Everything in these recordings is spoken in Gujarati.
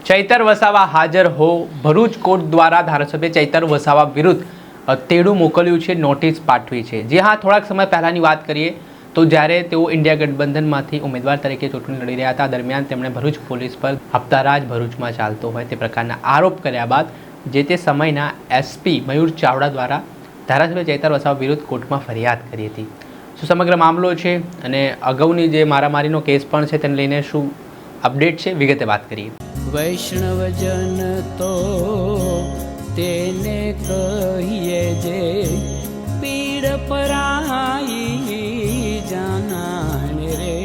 ચૈતર વસાવા હાજર હો. ભરૂચ કોર્ટ દ્વારા ધારાસભ્ય ચૈતર વસાવા વિરુદ્ધ તેડું મોકલ્યું છે, નોટિસ પાઠવી છે. જે હા, થોડાક સમય પહેલાંની વાત કરીએ તો જ્યારે તેઓ ઇન્ડિયા ગઠબંધનમાંથી ઉમેદવાર તરીકે ચૂંટણી લડી રહ્યા હતા, દરમિયાન તેમણે ભરૂચ પોલીસ પર હપ્તારાજ ભરૂચમાં ચાલતો હોય તે પ્રકારના આરોપ કર્યા બાદ જે તે સમયના એસપી મયુર ચાવડા દ્વારા ધારાસભ્ય ચૈતર વસાવા વિરુદ્ધ કોર્ટમાં ફરિયાદ કરી હતી. શું સમગ્ર મામલો છે અને અગાઉની જે મારામારીનો કેસ પણ છે તેને લઈને શું અપડેટ છે, વિગતે વાત કરીએ. વૈષ્ણવજન તો તેને કહીએ જે પીડ પરાઈ જાનાને રે.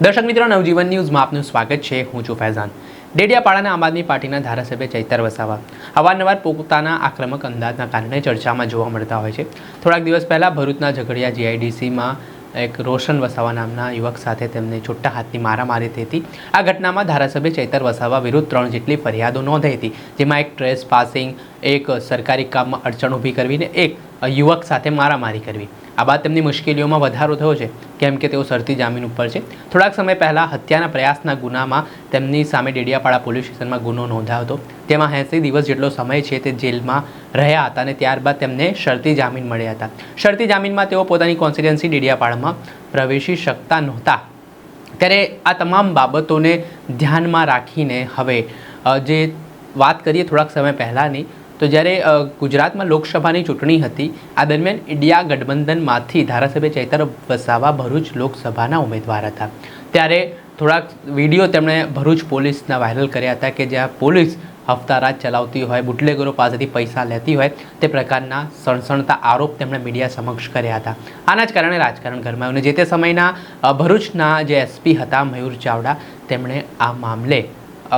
દર્શક મિત્રો, નવજીવન ન્યૂઝમાં આપનું સ્વાગત છે. હું છું ફૈઝાન. ડેડિયાપાડાના આમ આદમી પાર્ટીના ધારાસભ્ય ચૈતર વસાવા અવારનવાર પોતાના આક્રમક અંદાજના કારણે ચર્ચામાં જોવા મળતા હોય છે. થોડાક દિવસ પહેલાં ભરૂચના ઝઘડિયા જીઆઈડીસીમાં એક રોશન વસાવા નામના યુવક સાથે તેમને છૂટા હાથની મારામારી થઈ હતી. આ ઘટનામાં ધારાસભ્ય ચૈતર વસાવા વિરુદ્ધ 3 જેટલી ફરિયાદો નોંધાઈ હતી, જેમાં એક ટ્રેસ પાસિંગ, એક સરકારી કામમાં અડચણ ઊભી કરવી ને એક યુવક સાથે મારામારી કરવી. આ બાદ તેમની મુશ્કેલીઓમાં વધારો થયો છે, કેમ કે તેઓ શરતી જામીન ઉપર છે. થોડાક સમય પહેલાં હત્યાના પ્રયાસના ગુનામાં તેમની સામે ડેડિયાપાડા પોલીસ સ્ટેશનમાં ગુનો નોંધાયો હતો. તેમાં 80 દિવસ જેટલો સમય છે તે જેલમાં રહ્યા હતા અને ત્યારબાદ તેમને શરતી જામીન મળ્યા હતા. શરતી જામીનમાં તેઓ પોતાની કોન્સ્ટિટ્યુન્સી ડેડિયાપાડામાં પ્રવેશી શકતા નહોતા. ત્યારે આ તમામ બાબતોને ધ્યાનમાં રાખીને હવે જે વાત કરીએ થોડાક સમય પહેલાંની, તો જ્યારે ગુજરાતમાં લોકસભાની ચૂંટણી હતી, આ દરમિયાન ઇન્ડિયા ગઠબંધનમાંથી ધારાસભ્ય ચૈતર વસાવા ભરૂચ લોકસભાના ઉમેદવાર હતા. ત્યારે થોડાક વિડીયો તેમણે ભરૂચ પોલીસના વાયરલ કર્યા હતા કે જ્યાં પોલીસ હપ્તારાજ ચલાવતી હોય, બુટલેગરો પાસેથી પૈસા લેતી હોય તે પ્રકારના સણસણતા આરોપ તેમણે મીડિયા સમક્ષ કર્યા હતા. આના જ કારણે રાજકારણ ગરમાયું અને જે તે સમયના ભરૂચના જે એસપી હતા મયુર ચાવડા, તેમણે આ મામલે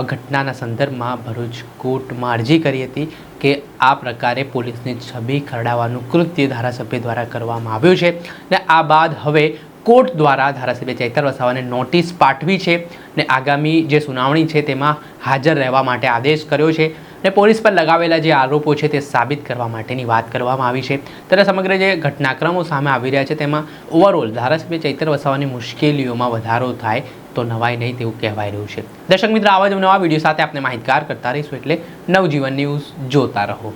ઘટનાના સંદર્ભમાં ભરૂચ કોર્ટમાં અરજી કરી હતી કે આ પ્રકારે પોલીસની છબી ખરડાવવાનું કૃત્ય ધારાસભ્ય દ્વારા કરવામાં આવ્યું છે. અને આ બાદ હવે કોર્ટ દ્વારા ધારાસભ્ય ચૈતર વસાવાને નોટિસ પાઠવી છે અને આગામી જે સુનાવણી છે તેમાં હાજર રહેવા માટે આદેશ કર્યો છે અને પોલીસ પર લગાવેલા જે આરોપો છે તે સાબિત કરવા માટેની વાત કરવામાં આવી છે. ત્યારે સમગ્ર જે ઘટનાક્રમો સામે આવી રહ્યા છે તેમાં ઓવરઓલ ધારાસભ્ય ચૈતર વસાવાની મુશ્કેલીઓમાં વધારો થાય તો નવાઈ નહીં તેવું કહેવાય રહ્યું છે. દર્શક મિત્રો, આવા જ નવા વિડીયો સાથે આપણે માહિતગાર કરતા રહીશું, એટલે નવજીવન ન્યૂઝ જોતા રહો.